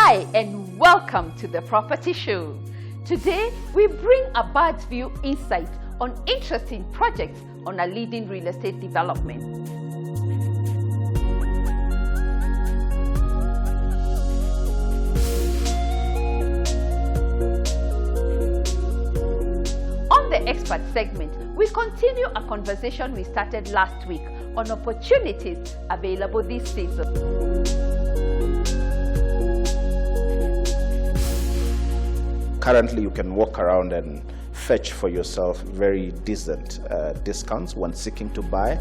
Hi and welcome to the Property Show. Today we bring a bird's view insight on interesting projects on a leading real estate development. On the expert segment, we continue a conversation we started last week on opportunities available this season. Currently, you can walk around and fetch for yourself very decent discounts when seeking to buy.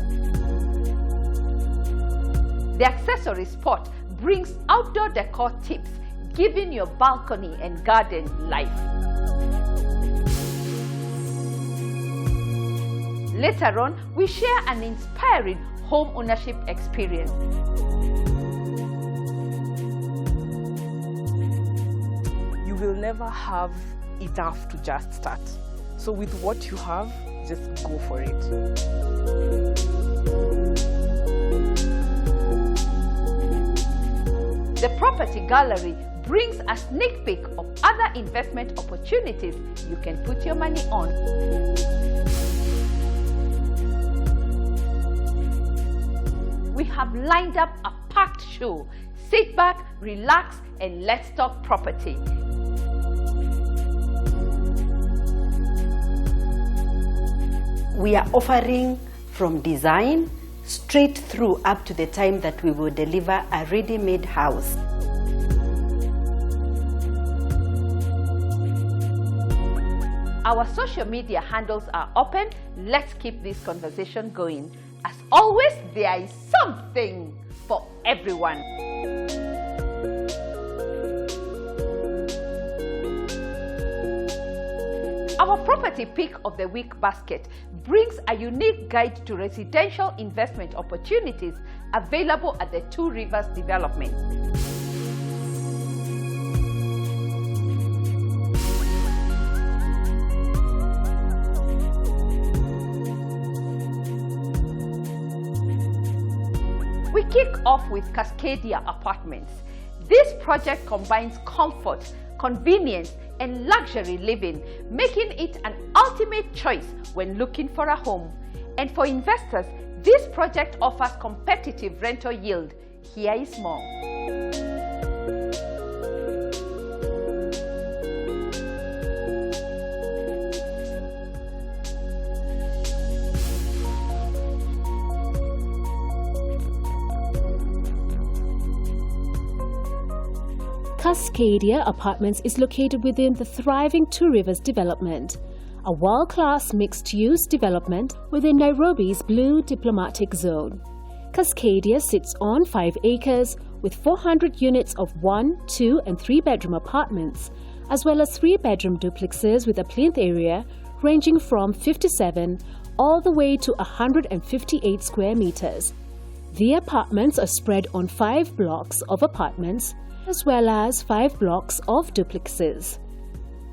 The Accessory Spot brings outdoor decor tips, giving your balcony and garden life. Later on, we share an inspiring home ownership experience. You will never have enough to just start. So with what you have, just go for it. The Property Gallery brings a sneak peek of other investment opportunities you can put your money on. We have lined up a packed show. Sit back, relax, and let's talk property. We are offering from design straight through up to the time that we will deliver a ready-made house. Our social media handles are open. Let's keep this conversation going. As always, there is something for everyone. Our property pick of the week basket brings a unique guide to residential investment opportunities available at the Two Rivers development. We kick off with Cascadia Apartments. This project combines comfort, convenience, and luxury living, making it an ultimate choice when looking for a home. And for investors, this project offers competitive rental yield. Here is more. Cascadia Apartments is located within the thriving Two Rivers development, a world-class mixed-use development within Nairobi's Blue Diplomatic Zone. Cascadia sits on 5 acres with 400 units of 1, 2 and 3 bedroom apartments, as well as 3-bedroom duplexes with a plinth area ranging from 57 all the way to 158 square meters. The apartments are spread on 5 blocks of apartments as well as 5 blocks of duplexes.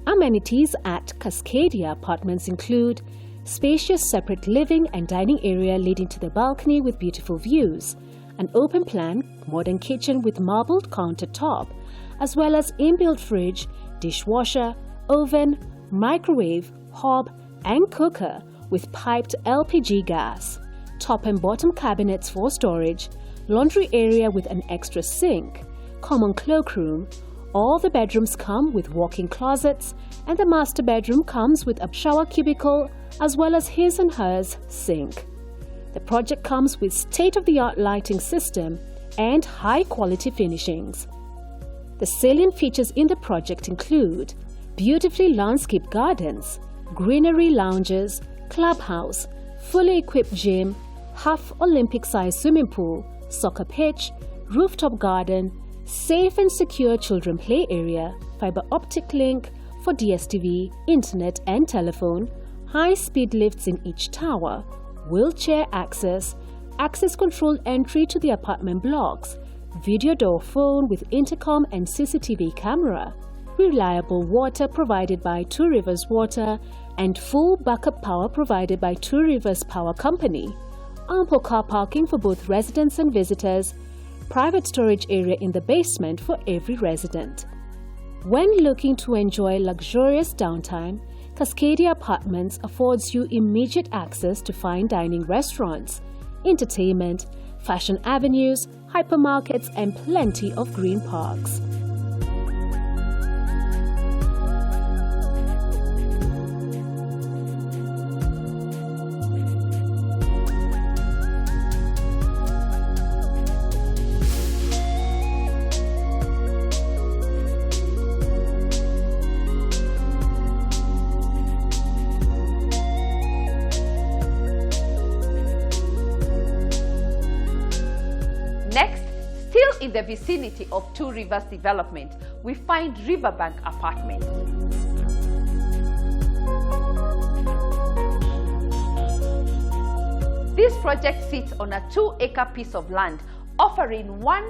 Amenities at Cascadia Apartments include spacious separate living and dining area leading to the balcony with beautiful views, an open-plan modern kitchen with marbled countertop, as well as inbuilt fridge, dishwasher, oven, microwave, hob, and cooker with piped LPG gas, top and bottom cabinets for storage, laundry area with an extra sink, common cloakroom. All the bedrooms come with walk-in closets, and the master bedroom comes with a shower cubicle as well as his and hers sink. The project comes with state-of-the-art lighting system and high-quality finishings. The salient features in the project include beautifully landscaped gardens, greenery lounges, clubhouse, fully equipped gym, half Olympic-sized swimming pool, soccer pitch, rooftop garden, safe and secure children play area, fiber optic link for DSTV, internet and telephone, high-speed lifts in each tower, wheelchair access, access-controlled entry to the apartment blocks, video door phone with intercom and CCTV camera, reliable water provided by Two Rivers Water, and full backup power provided by Two Rivers Power Company, ample car parking for both residents and visitors, private storage area in the basement for every resident. When looking to enjoy luxurious downtime, Cascadia Apartments affords you immediate access to fine dining restaurants, entertainment, fashion avenues, hypermarkets, and plenty of green parks. Next, still in the vicinity of Two Rivers development, we find Riverbank Apartments. This project sits on a 2-acre piece of land offering 1,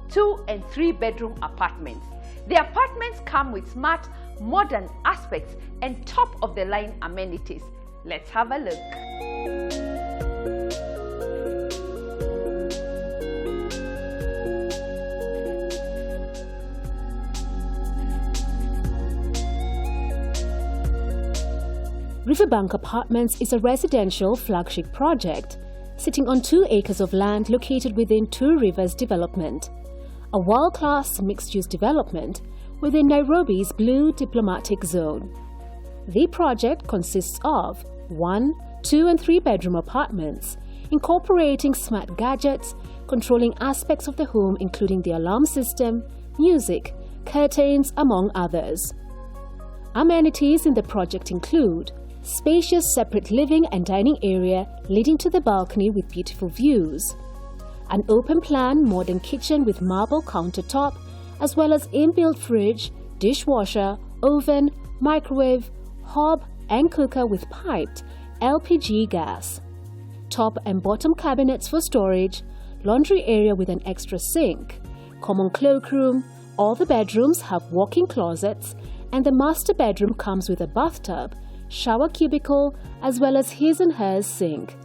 2, and 3-bedroom apartments. The apartments come with smart, modern aspects and top-of-the-line amenities. Let's have a look. Riverbank Apartments is a residential flagship project sitting on 2 acres of land located within Two Rivers development, a world-class mixed-use development within Nairobi's Blue Diplomatic Zone. The project consists of 1, 2, and 3-bedroom apartments, incorporating smart gadgets, controlling aspects of the home including the alarm system, music, curtains, among others. Amenities in the project include spacious separate living and dining area leading to the balcony with beautiful views, an open-plan modern kitchen with marble countertop, as well as inbuilt fridge, dishwasher, oven, microwave, hob, and cooker with piped LPG gas, top and bottom cabinets for storage, laundry area with an extra sink, common cloakroom. All the bedrooms have walk-in closets, and the master bedroom comes with a bathtub, shower cubicle, as well as his and hers sink.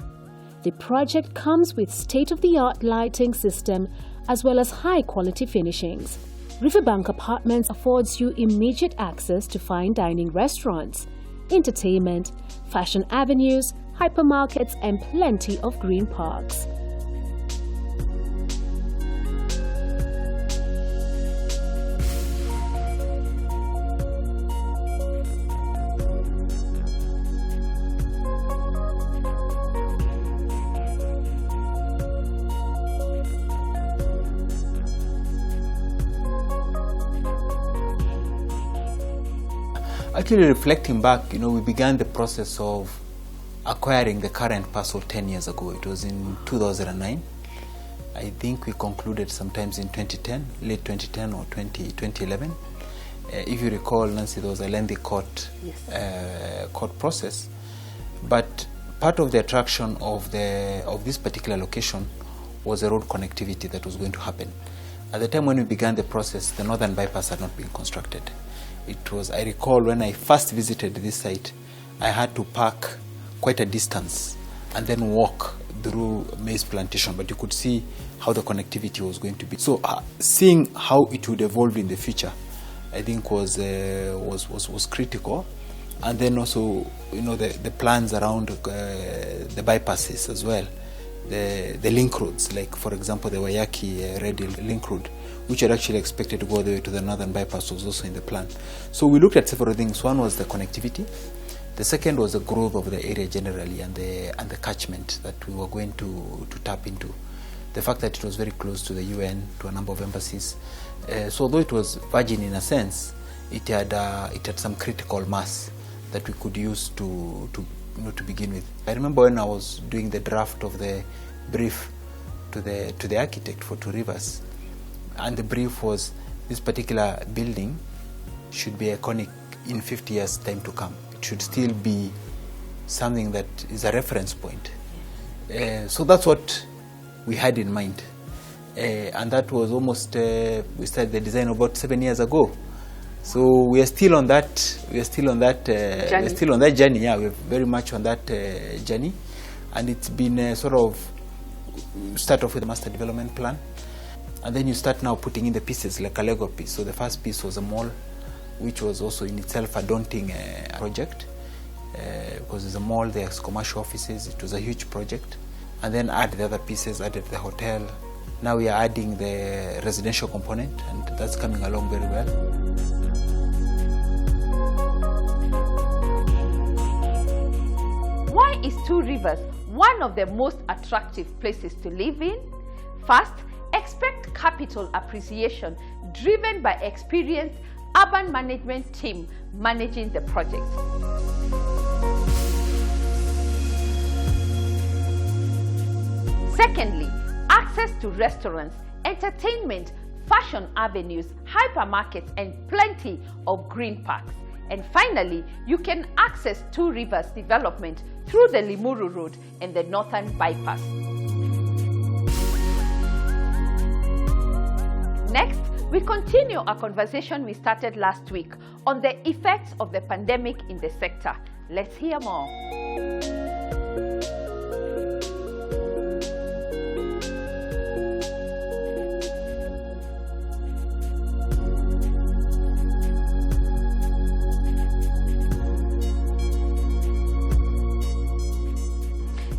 The project comes with state-of-the-art lighting system as well as high-quality finishings. Riverbank Apartments affords you immediate access to fine dining restaurants, entertainment, fashion avenues, hypermarkets, and plenty of green parks. Actually, reflecting back, we began the process of acquiring the current parcel 10 years ago. It was in 2009. I think we concluded sometimes in 2010, late 2010 or 2011. If you recall, Nancy, there was a lengthy court process. But part of the attraction of this particular location was the road connectivity that was going to happen. At the time when we began the process, the northern bypass had not been constructed. I recall when I first visited this site, I had to park quite a distance and then walk through maize plantation, but you could see how the connectivity was going to be. So seeing how it would evolve in the future, I think was critical. And then also, the plans around the bypasses as well, the link roads, like for example the Wayaki Ready link road, which had actually expected to go all the way to the northern bypass, was also in the plan. So we looked at several things. One was the connectivity. The second was the growth of the area generally and the catchment that we were going to tap into. The fact that it was very close to the UN, to a number of embassies. So although it was virgin in a sense, it had some critical mass that we could use to begin with. I remember when I was doing the draft of the brief to the architect for Two Rivers, and the brief was this particular building should be iconic in 50 years' time to come. It should still be something that is a reference point. So that's what we had in mind, and that was almost we started the design about 7 years ago. So we are still on that. Journey. Yeah, we're very much on that journey, and it's been sort of start off with a master development plan. And then you start now putting in the pieces like a Lego piece. So the first piece was a mall, which was also in itself a daunting project, because there's a mall, there's commercial offices. It was a huge project. And then add the other pieces, added the hotel. Now we are adding the residential component, and that's coming along very well. Why is Two Rivers one of the most attractive places to live in? First, expect capital appreciation driven by experienced urban management team managing the project. Secondly, access to restaurants, entertainment, fashion avenues, hypermarkets, and plenty of green parks. And finally, you can access Two Rivers development through the Limuru Road and the Northern Bypass. Next, we continue our conversation we started last week on the effects of the pandemic in the sector. Let's hear more.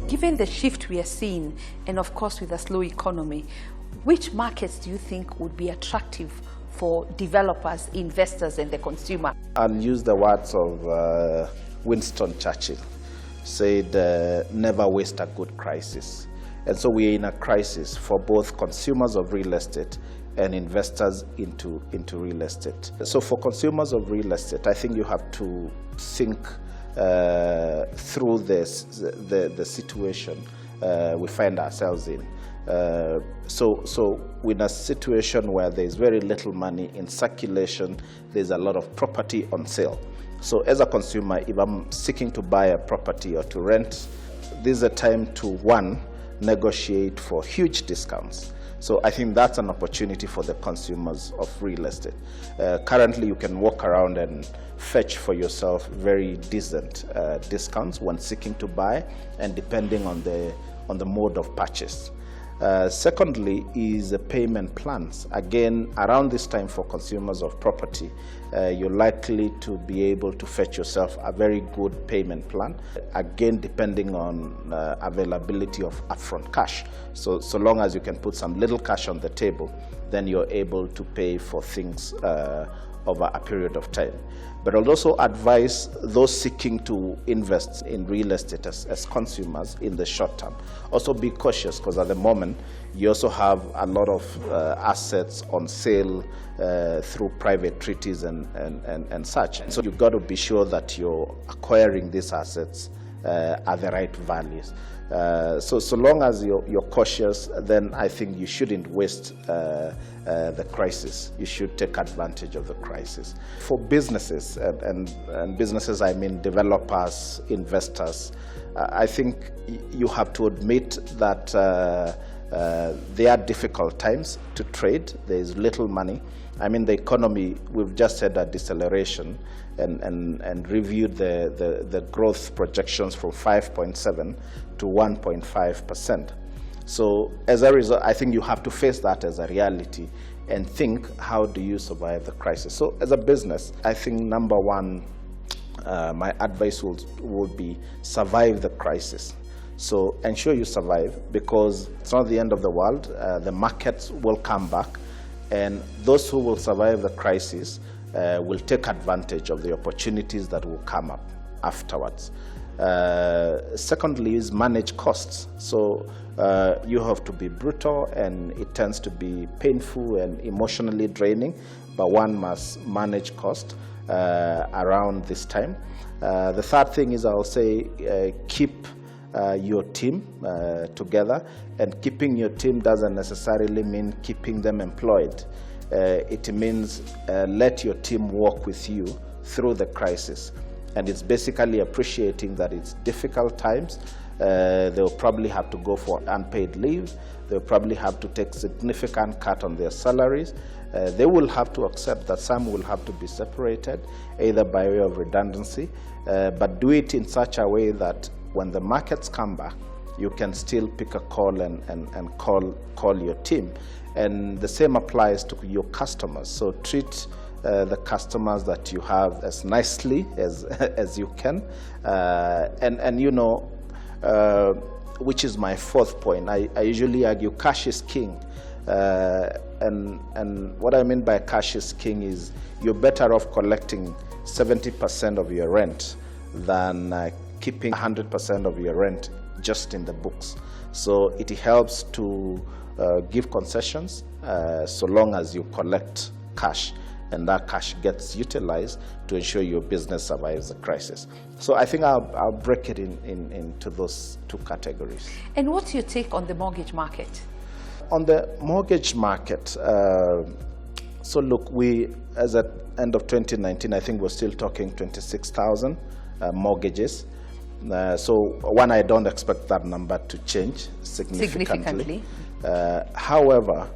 Given the shift we are seeing, and of course with a slow economy, which markets do you think would be attractive for developers, investors, and the consumer? I'll use the words of Winston Churchill, said, never waste a good crisis. And so we are in a crisis for both consumers of real estate and investors into real estate. So for consumers of real estate, I think you have to think through the situation we find ourselves in. So in a situation where there's very little money in circulation, there's a lot of property on sale. So as a consumer, if I'm seeking to buy a property or to rent, this is a time to, one, negotiate for huge discounts. So I think that's an opportunity for the consumers of real estate. Currently, you can walk around and fetch for yourself very decent discounts when seeking to buy, and depending on the mode of purchase. Secondly is the payment plans. Again, around this time for consumers of property, you're likely to be able to fetch yourself a very good payment plan. Again, depending on availability of upfront cash. So long as you can put some little cash on the table, then you're able to pay for things over a period of time. But I'll also advise those seeking to invest in real estate as consumers in the short term. Also be cautious, because at the moment you also have a lot of assets on sale through private treaties and such. So you've got to be sure that you're acquiring these assets at the right values. So long as you're cautious, then I think you shouldn't waste the crisis. You should take advantage of the crisis. For businesses, and businesses I mean developers, investors, I think you have to admit that there are difficult times to trade. There is little money. I mean, the economy, we've just had a deceleration and reviewed the growth projections from 5.7 to 1.5%. So as a result, I think you have to face that as a reality and think, how do you survive the crisis? So as a business, I think number one, my advice would be survive the crisis. So ensure you survive, because it's not the end of the world. The markets will come back, and those who will survive the crisis will take advantage of the opportunities that will come up afterwards. Secondly is manage costs. So you have to be brutal, and it tends to be painful and emotionally draining, but one must manage cost around this time. The third thing is, I'll say, keep your team together, and keeping your team doesn't necessarily mean keeping them employed. It means let your team work with you through the crisis. And it's basically appreciating that it's difficult times. They'll probably have to go for unpaid leave. They'll probably have to take significant cut on their salaries. They will have to accept that some will have to be separated, either by way of redundancy, but do it in such a way that when the markets come back, you can still pick a call and call your team. And the same applies to your customers. So treat the customers that you have as nicely as you can. And you know, which is my fourth point. I usually argue cash is king. And what I mean by cash is king is you're better off collecting 70% of your rent than keeping 100% of your rent just in the books. So it helps to give concessions so long as you collect cash, and that cash gets utilized to ensure your business survives the crisis. So I think I'll break it into those two categories. And what's your take on the mortgage market? On the mortgage market, so look, we, as at end of 2019, I think we're still talking 26,000 mortgages. So one, I don't expect that number to change significantly. However,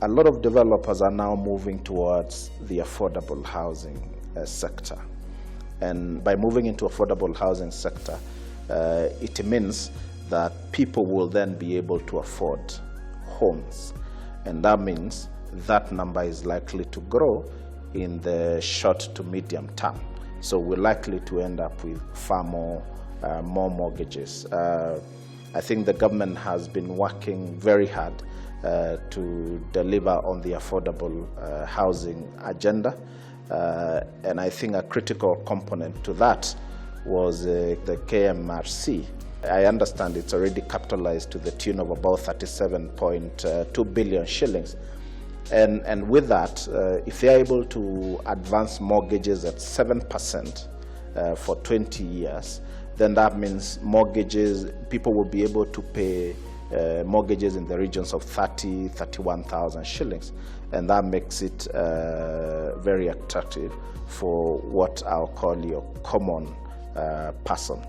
a lot of developers are now moving towards the affordable housing sector. And by moving into affordable housing sector, it means that people will then be able to afford homes. And that means that number is likely to grow in the short to medium term. So we're likely to end up with far more mortgages. I think the government has been working very hard to deliver on the affordable housing agenda. And I think a critical component to that was the KMRC. I understand it's already capitalized to the tune of about 37.2 billion shillings. And with that, if they're able to advance mortgages at 7% for 20 years, then that means people will be able to pay mortgages in the regions of 31,000 shillings. And that makes it very attractive for what I'll call your common person.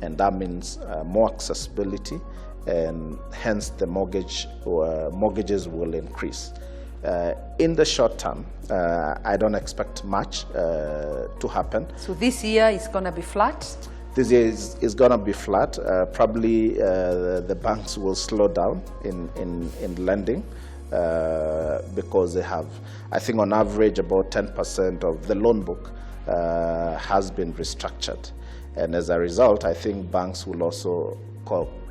And that means more accessibility, and hence the mortgages will increase. In the short term, I don't expect much to happen. So this year is going to be flat? This year is going to be flat. Probably the banks will slow down in lending because they have, I think on average, about 10% of the loan book has been restructured. And as a result, I think banks will also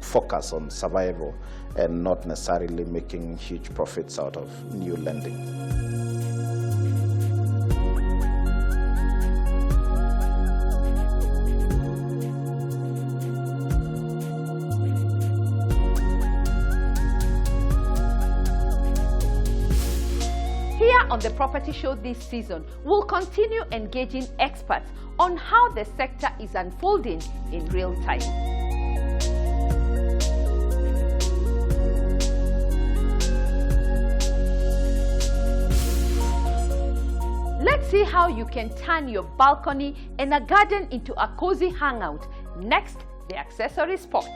focus on survival and not necessarily making huge profits out of new lending. Here on the Property Show this season, we'll continue engaging experts on how the sector is unfolding in real time. Let's see how you can turn your balcony and a garden into a cozy hangout. Next, the Accessory Spot.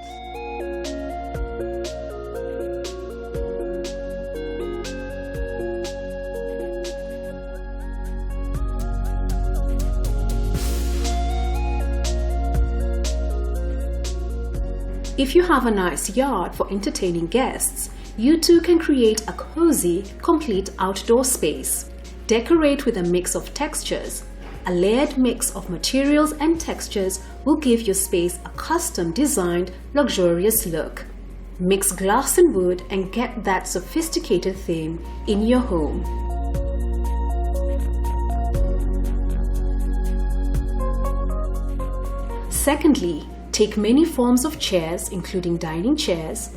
If you have a nice yard for entertaining guests, you too can create a cozy, complete outdoor space. Decorate with a mix of textures. A layered mix of materials and textures will give your space a custom-designed, luxurious look. Mix glass and wood and get that sophisticated theme in your home. Secondly, take many forms of chairs, including dining chairs,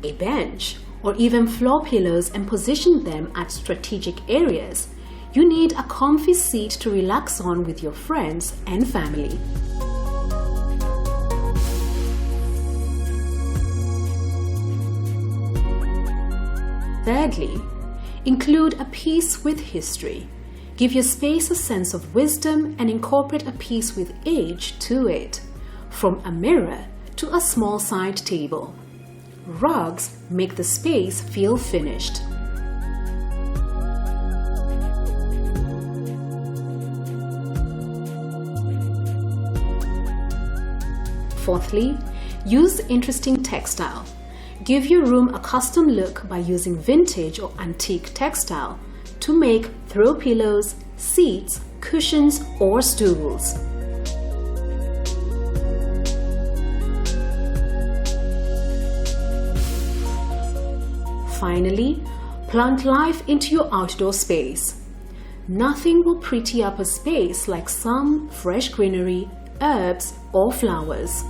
a bench, or even floor pillows and position them at strategic areas. You need a comfy seat to relax on with your friends and family. Thirdly, include a piece with history. Give your space a sense of wisdom and incorporate a piece with age to it. From a mirror to a small side table. Rugs make the space feel finished. Fourthly, Use interesting textile. Give your room a custom look by using vintage or antique textile to make throw pillows, seats, cushions, or stools. Finally, plant life into your outdoor space. Nothing will pretty up a space like some fresh greenery, herbs, or flowers.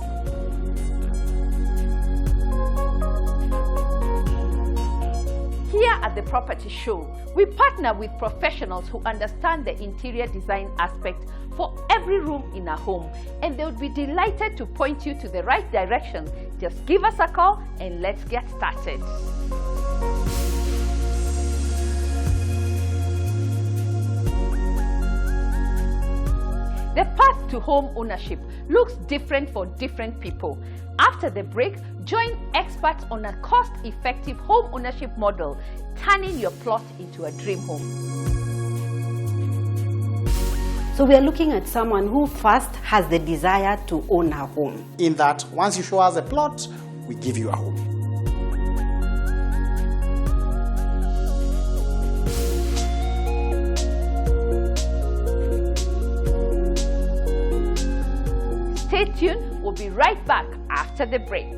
Here at the Property Show, we partner with professionals who understand the interior design aspect for every room in a home, and they would be delighted to point you to the right direction. Just give us a call and let's get started. The path to home ownership looks different for different people. After the break, join experts on a cost-effective home ownership model, turning your plot into a dream home. So we are looking at someone who first has the desire to own a home. In that, once you show us a plot, we give you a home. Stay tuned, we'll be right back after the break.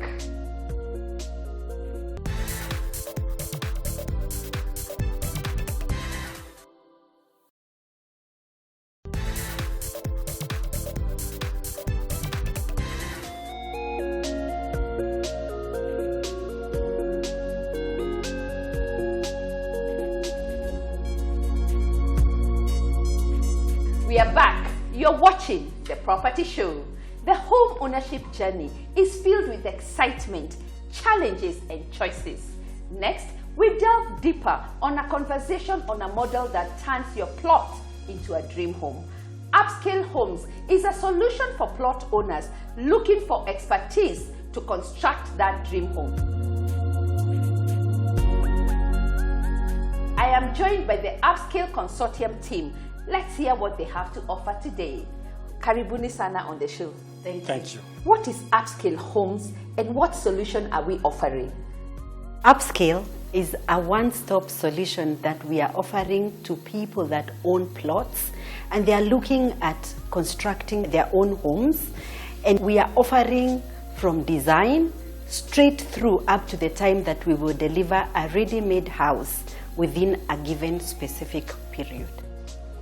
We are back. You're watching The Property Show. The home ownership journey is filled with excitement, challenges, and choices. Next, we delve deeper on a conversation on a model that turns your plot into a dream home. Upscale Homes is a solution for plot owners looking for expertise to construct that dream home. I am joined by the Upscale Consortium team. Let's hear what they have to offer today. Karibuni sana on the show. Thank you. What is Upscale Homes and what solution are we offering? Upscale is a one-stop solution that we are offering to people that own plots and they are looking at constructing their own homes, and we are offering from design straight through up to the time that we will deliver a ready-made house within a given specific period.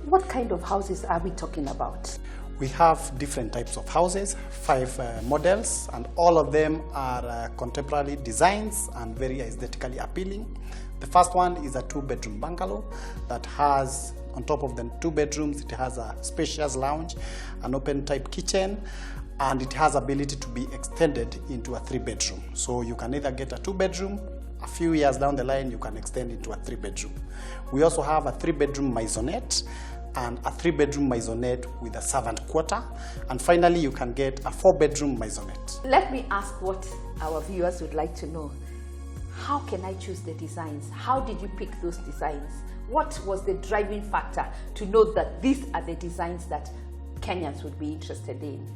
What kind of houses are we talking about? We have different types of houses, 5 models, and all of them are contemporary designs and very aesthetically appealing. The first one is a 2-bedroom bungalow that has, on top of the 2 bedrooms, it has a spacious lounge, an open type kitchen, and it has ability to be extended into a 3-bedroom. So you can either get a 2-bedroom, a few years down the line you can extend it to a 3-bedroom. We also have a 3-bedroom maisonette and a 3-bedroom maisonette with a servant quarter, and finally you can get a 4-bedroom maisonette. Let me ask what our viewers would like to know. How can I choose the designs? How did you pick those designs? What was the driving factor to know that these are the designs that Kenyans would be interested in?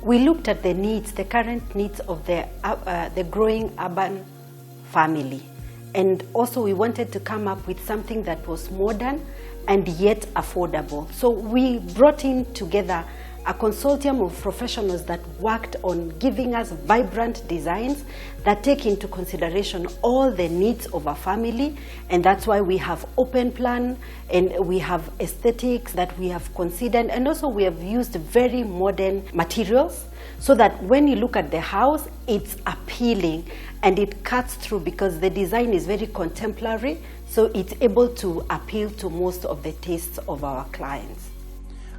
We looked at the needs, the current needs of the growing urban family, and also we wanted to come up with something that was modern and yet affordable. So we brought in together a consortium of professionals that worked on giving us vibrant designs that take into consideration all the needs of a family, and that's why we have open plan and we have aesthetics that we have considered, and also we have used very modern materials so that when you look at the house, it's appealing and it cuts through because the design is very contemporary, so it's able to appeal to most of the tastes of our clients.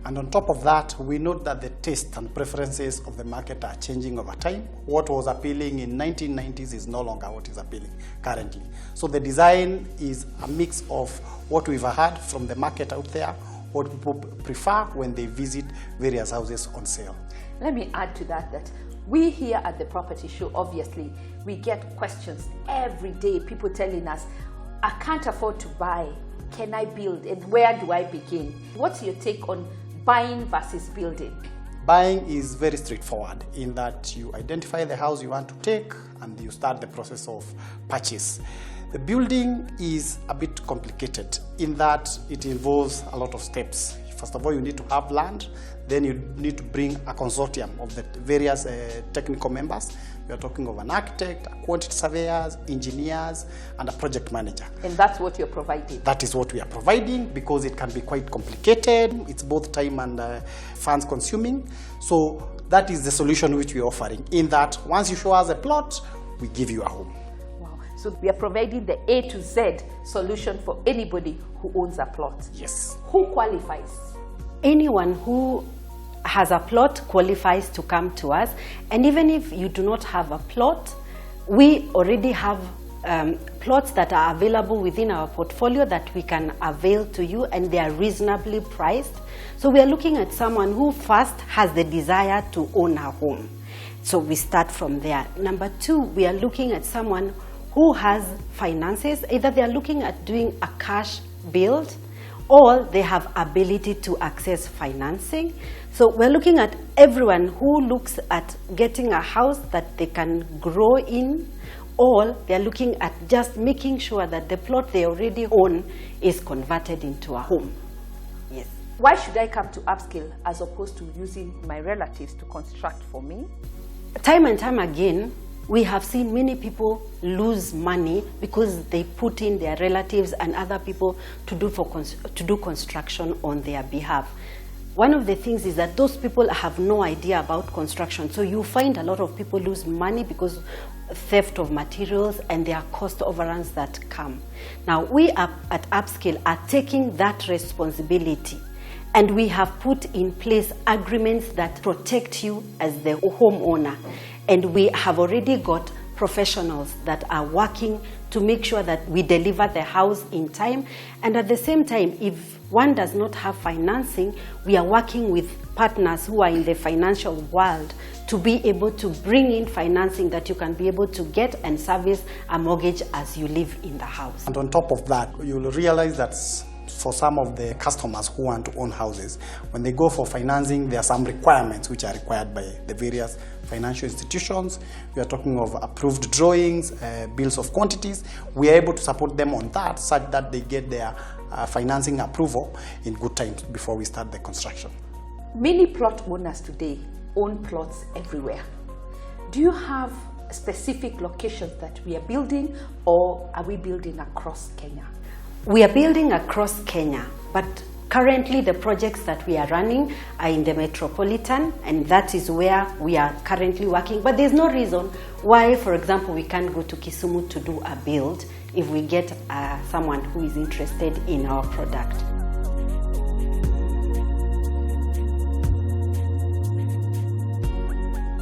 And on top of that, we note that the tastes and preferences of the market are changing over time. What was appealing in 1990s is no longer what is appealing currently. So the design is a mix of what we've heard from the market out there, what people prefer when they visit various houses on sale. Let me add to that we here at the Property Show, obviously, we get questions every day, people telling us, I can't afford to buy, can I build, and where do I begin? What's your take on buying versus building? Buying is very straightforward in that you identify the house you want to take and you start the process of purchase. The building is a bit complicated in that it involves a lot of steps. First of all, you need to have land, then you need to bring a consortium of the various technical members. We are talking of an architect, a quantity surveyors, engineers, and a project manager. And that's what you're providing? That is what we are providing because it can be quite complicated. It's both time and funds consuming. So that is the solution which we are offering in that once you show us a plot, we give you a home. Wow. So we are providing the A to Z solution for anybody who owns a plot. Yes. Who qualifies? Anyone who has a plot qualifies to come to us, and even if you do not have a plot, we already have plots that are available within our portfolio that we can avail to you, and they are reasonably priced. So we are looking at someone who first has the desire to own a home. So we start from there. Number two, we are looking at someone who has finances. Either they are looking at doing a cash build or they have ability to access financing. So we're looking at everyone who looks at getting a house that they can grow in, or they're looking at just making sure that the plot they already own is converted into a home. Yes. Why should I come to Upscale as opposed to using my relatives to construct for me? Time and time again, we have seen many people lose money because they put in their relatives and other people to do construction on their behalf. One of the things is that those people have no idea about construction. So you find a lot of people lose money because theft of materials and there are cost overruns that come. Now we at Upscale are taking that responsibility, and we have put in place agreements that protect you as the homeowner. And we have already got professionals that are working to make sure that we deliver the house in time. And at the same time, if one does not have financing, we are working with partners who are in the financial world to be able to bring in financing that you can be able to get and service a mortgage as you live in the house. And on top of that, you'll realize that for some of the customers who want to own houses, when they go for financing, there are some requirements which are required by the various financial institutions. We are talking of approved drawings, bills of quantities. We are able to support them on that such that they get their financing approval in good time before we start the construction. Many plot owners today own plots everywhere. Do you have specific locations that we are building, or are we building across Kenya? We are building across Kenya, but currently the projects that we are running are in the metropolitan, and that is where we are currently working. But there's no reason why, for example, we can't go to Kisumu to do a build if we get someone who is interested in our product.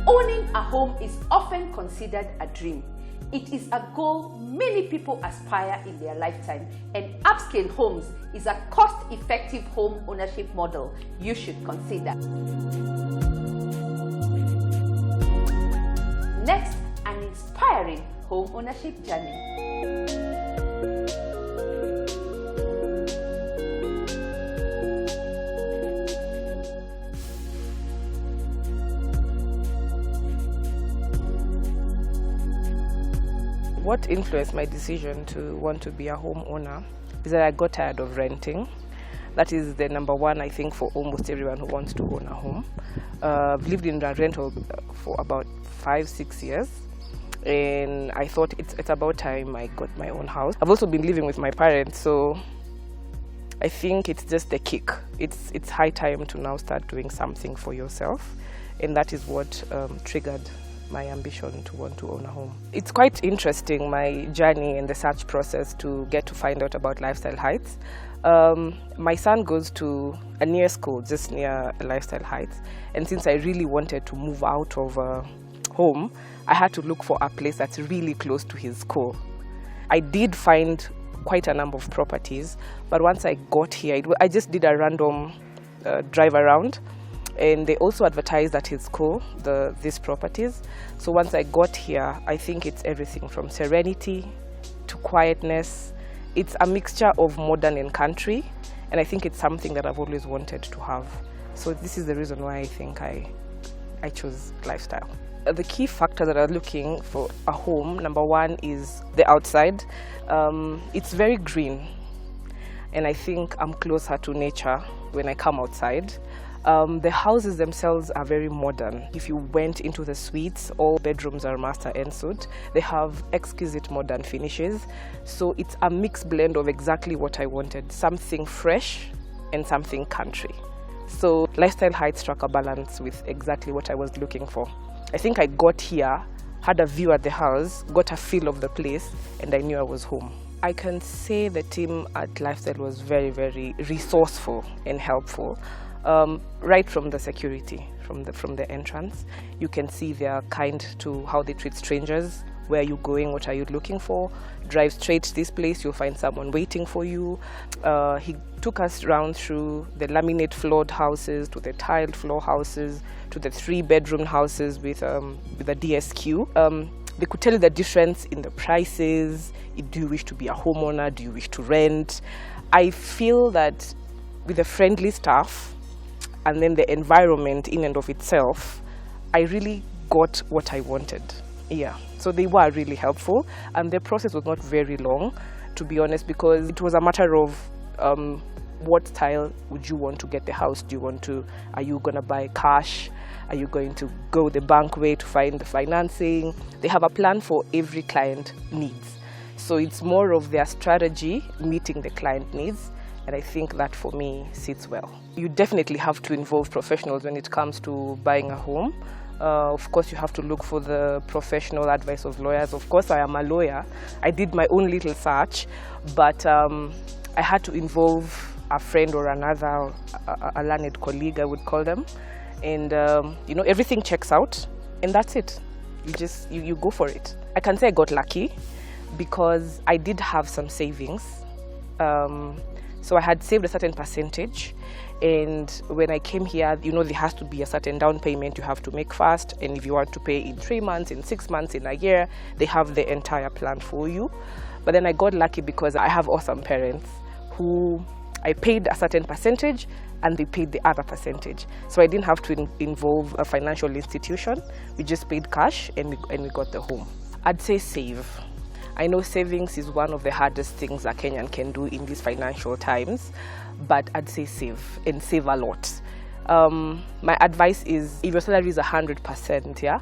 Owning a home is often considered a dream. It is a goal many people aspire in their lifetime, and Upscale Homes is a cost-effective home ownership model you should consider. Next, an inspiring home ownership journey. What influenced my decision to want to be a homeowner is that I got tired of renting. That is the number one, I think, for almost everyone who wants to own a home. I've lived in a rental for about 5-6 years, and I thought it's about time I got my own house. I've also been living with my parents, so I think it's just the kick. It's high time to now start doing something for yourself, and that is what triggered my ambition to want to own a home. It's quite interesting, my journey and the search process to get to find out about Lifestyle Heights. My son goes to a near school just near Lifestyle Heights, and since I really wanted to move out of home, I had to look for a place that's really close to his school. I did find quite a number of properties, but once I got here, I just did a random drive around, and they also advertised at his school these properties. So once I got here, I think it's everything from serenity to quietness. It's a mixture of modern and country, and I think it's something that I've always wanted to have. So this is the reason why I think I chose lifestyle. The key factors that I'm looking for a home, number one is the outside. It's very green, and I think I'm closer to nature when I come outside. The houses themselves are very modern. If you went into the suites, all bedrooms are master en suite. They have exquisite modern finishes. So it's a mixed blend of exactly what I wanted, something fresh and something country. So Lifestyle Heights struck a balance with exactly what I was looking for. I think I got here, had a view at the house, got a feel of the place, and I knew I was home. I can say the team at Lifestyle was very, very resourceful and helpful. Right from the security, from the entrance, you can see they are kind to how they treat strangers. Where are you going? What are you looking for? Drive straight to this place, you'll find someone waiting for you. He took us round through the laminate floored houses, to the tiled floor houses, to the 3-bedroom houses with a DSQ. They could tell you the difference in the prices. Do you wish to be a homeowner? Do you wish to rent? I feel that with the friendly staff and then the environment in and of itself, I really got what I wanted. Yeah, so they were really helpful, and the process was not very long, to be honest, because it was a matter of what style would you want to get the house? Are you going to buy cash? Are you going to go the bank way to find the financing? They have a plan for every client needs. So it's more of their strategy meeting the client needs, and I think that for me sits well. You definitely have to involve professionals when it comes to buying a home. Of course, you have to look for the professional advice of lawyers. Of course, I am a lawyer. I did my own little search, but I had to involve a friend or another, a learned colleague, I would call them. And, everything checks out, and that's it. You go for it. I can say I got lucky because I did have some savings. So I had saved a certain percentage. And when I came here, there has to be a certain down payment you have to make first. And if you want to pay in 3 months, in 6 months, in a year, they have the entire plan for you. But then I got lucky because I have awesome parents who I paid a certain percentage and they paid the other percentage. So I didn't have to involve a financial institution. We just paid cash and we got the home. I'd say save. I know savings is one of the hardest things a Kenyan can do in these financial times, but I'd say save, and save a lot. My advice is, if your salary is 100%,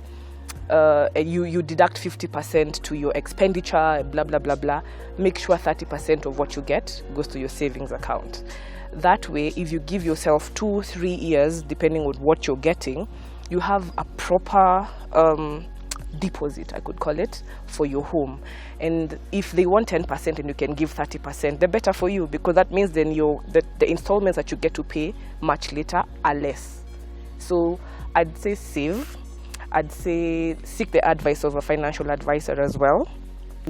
you deduct 50% to your expenditure, blah, blah, blah, blah. Make sure 30% of what you get goes to your savings account. That way, if you give yourself 2-3 years, depending on what you're getting, you have a proper deposit, I could call it, for your home. And if they want 10% and you can give 30%, the better for you, because that means then the installments that you get to pay much later are less. So I'd say save. I'd say seek the advice of a financial advisor as well,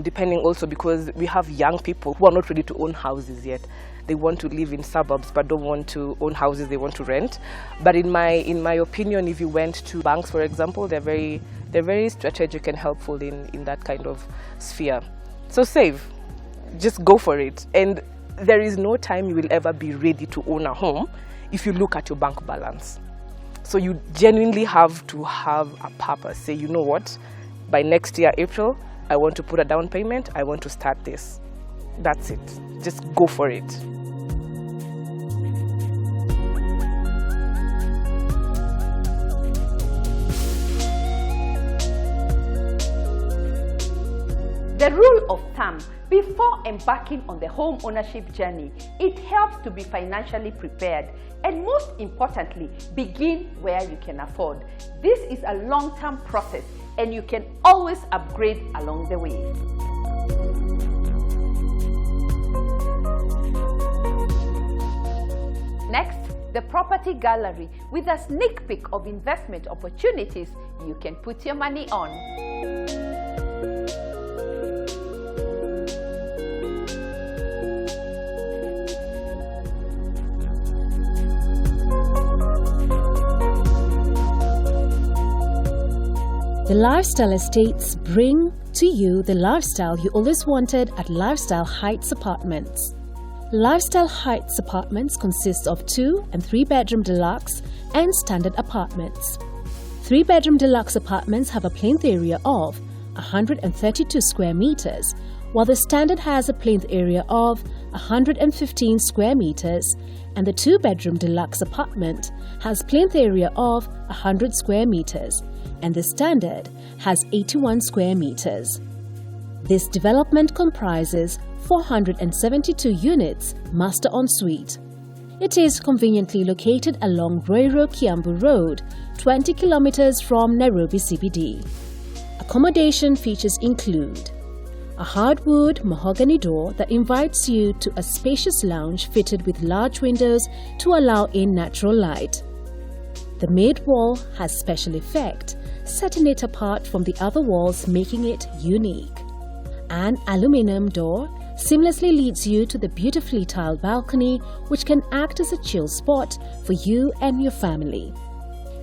depending also, because we have young people who are not ready to own houses yet. They want to live in suburbs but don't want to own houses, they want to rent. But in my opinion, if you went to banks, for example, they're very strategic and helpful in that kind of sphere. So save, just go for it. And there is no time you will ever be ready to own a home if you look at your bank balance. So you genuinely have to have a purpose. Say, you know what, by next year, April, I want to put a down payment, I want to start this. That's it. Just go for it. The rule of thumb before embarking on the home ownership journey, it helps to be financially prepared, and most importantly, begin where you can afford. This is a long-term process and you can always upgrade along the way. Next, the property gallery with a sneak peek of investment opportunities you can put your money on. The Lifestyle Estates bring to you the lifestyle you always wanted at Lifestyle Heights Apartments. Lifestyle Heights Apartments consists of 2 and 3 bedroom deluxe and standard apartments. 3 bedroom deluxe apartments have a plinth area of 132 square meters, while the standard has a plinth area of 115 square meters, and the 2 bedroom deluxe apartment has plinth area of 100 square meters, and the standard has 81 square meters. This development comprises 472 units master ensuite. It is conveniently located along Ruiru-Kiambu Road, 20 kilometers from Nairobi CBD. Accommodation features include a hardwood mahogany door that invites you to a spacious lounge fitted with large windows to allow in natural light. The mid wall has special effect, setting it apart from the other walls, making it unique. An aluminum door seamlessly leads you to the beautifully tiled balcony, which can act as a chill spot for you and your family.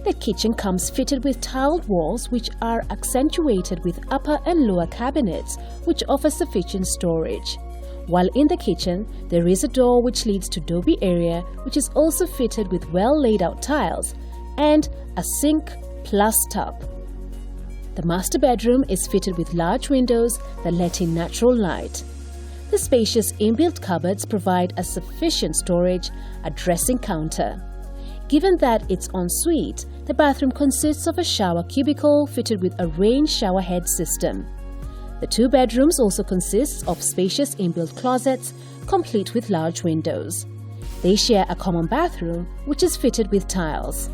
The kitchen comes fitted with tiled walls which are accentuated with upper and lower cabinets which offer sufficient storage. While in the kitchen, there is a door which leads to doby area which is also fitted with well laid out tiles and a sink plus tub. The master bedroom is fitted with large windows that let in natural light. The spacious inbuilt cupboards provide a sufficient storage, a dressing counter. Given that it's en suite, the bathroom consists of a shower cubicle fitted with a rain shower head system. The 2 bedrooms also consist of spacious inbuilt closets, complete with large windows. They share a common bathroom, which is fitted with tiles.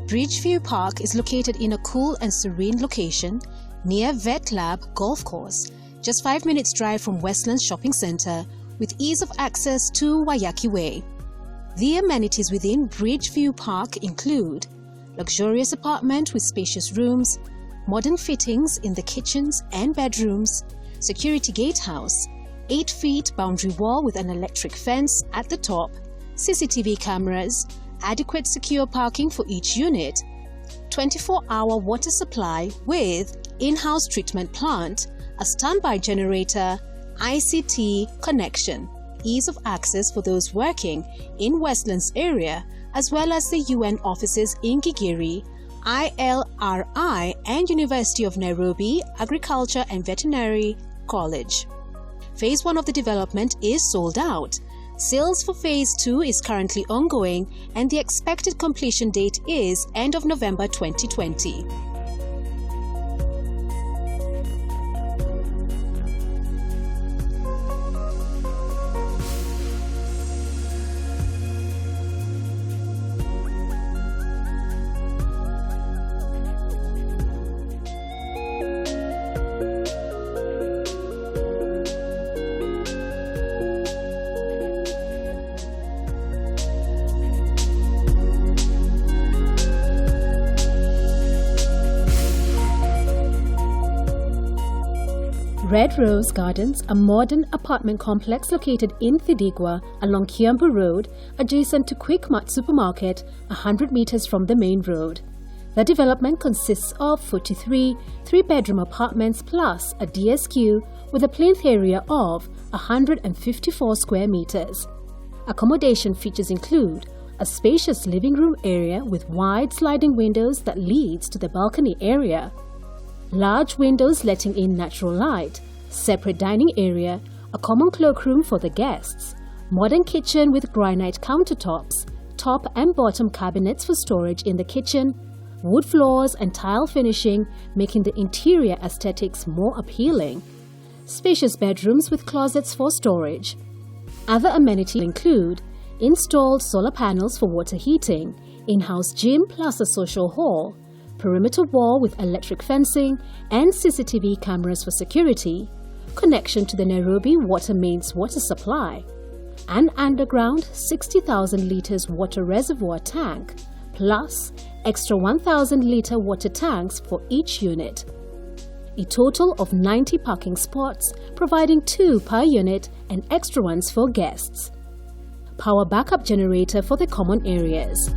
Bridgeview Park is located in a cool and serene location near Vet Lab Golf Course, just 5 minutes drive from Westlands Shopping Centre, with ease of access to Wayaki Way. The amenities within Bridgeview Park include luxurious apartment with spacious rooms, modern fittings in the kitchens and bedrooms, security gatehouse, 8 feet boundary wall with an electric fence at the top, CCTV cameras, adequate secure parking for each unit, 24-hour water supply with in-house treatment plant, a standby generator, ICT connection, ease of access for those working in Westlands area, as well as the UN offices in Gigiri, ILRI and University of Nairobi Agriculture and Veterinary College. Phase 1 of the development is sold out. Sales for Phase 2 is currently ongoing and the expected completion date is end of November 2020. Red Rose Gardens, a modern apartment complex located in Thidigwa along Kiambu Road, adjacent to Quick Mart Supermarket, 100 meters from the main road. The development consists of 43 3-bedroom apartments plus a DSQ with a plinth area of 154 square meters. Accommodation features include a spacious living room area with wide sliding windows that leads to the balcony area, large windows letting in natural light, separate dining area, a common cloakroom for the guests, modern kitchen with granite countertops, top and bottom cabinets for storage in the kitchen, wood floors and tile finishing making the interior aesthetics more appealing, spacious bedrooms with closets for storage. Other amenities include installed solar panels for water heating, in-house gym plus a social hall, perimeter wall with electric fencing and CCTV cameras for security, connection to the Nairobi Water Mains water supply, an underground 60,000 litres water reservoir tank, plus extra 1,000 litre water tanks for each unit. A total of 90 parking spots, providing 2 per unit and extra ones for guests. Power backup generator for the common areas.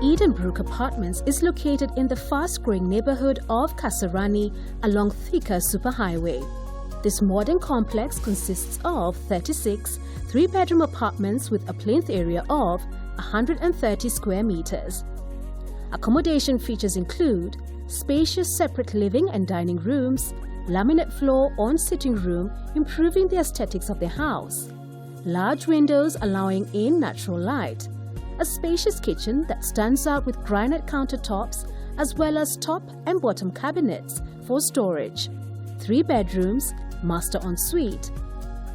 Edenbrook Apartments is located in the fast-growing neighborhood of Kasarani along Thika Superhighway. This modern complex consists of 36 3-bedroom apartments with a plinth area of 130 square meters. Accommodation features include spacious separate living and dining rooms, laminate floor en-sitting room improving the aesthetics of the house, large windows allowing in natural light, a spacious kitchen that stands out with granite countertops as well as top and bottom cabinets for storage, 3 bedrooms, master ensuite.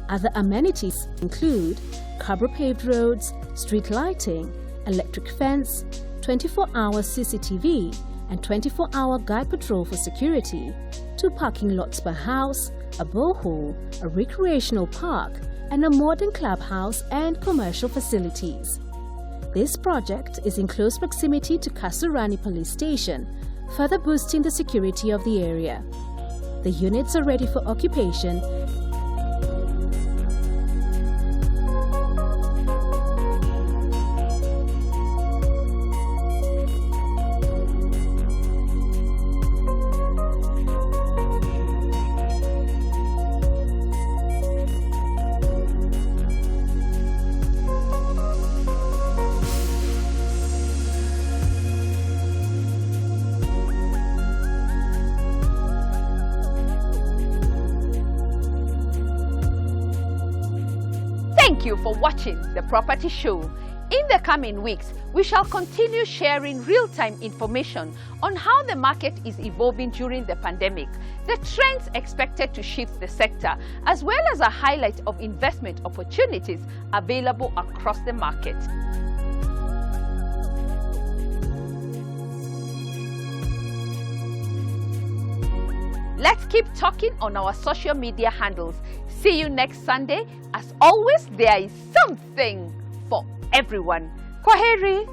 Other amenities include cobble-paved roads, street lighting, electric fence, 24-hour CCTV and 24-hour guide patrol for security, 2 parking lots per house, a borehole, a recreational park, and a modern clubhouse and commercial facilities. This project is in close proximity to Kasarani Police Station, further boosting the security of the area. The units are ready for occupation. Thank you for watching The Property Show. In the coming weeks, we shall continue sharing real-time information on how the market is evolving during the pandemic, the trends expected to shift the sector, as well as a highlight of investment opportunities available across the market. Let's keep talking on our social media handles. See you next Sunday. As always, there is something for everyone. Kwaheri.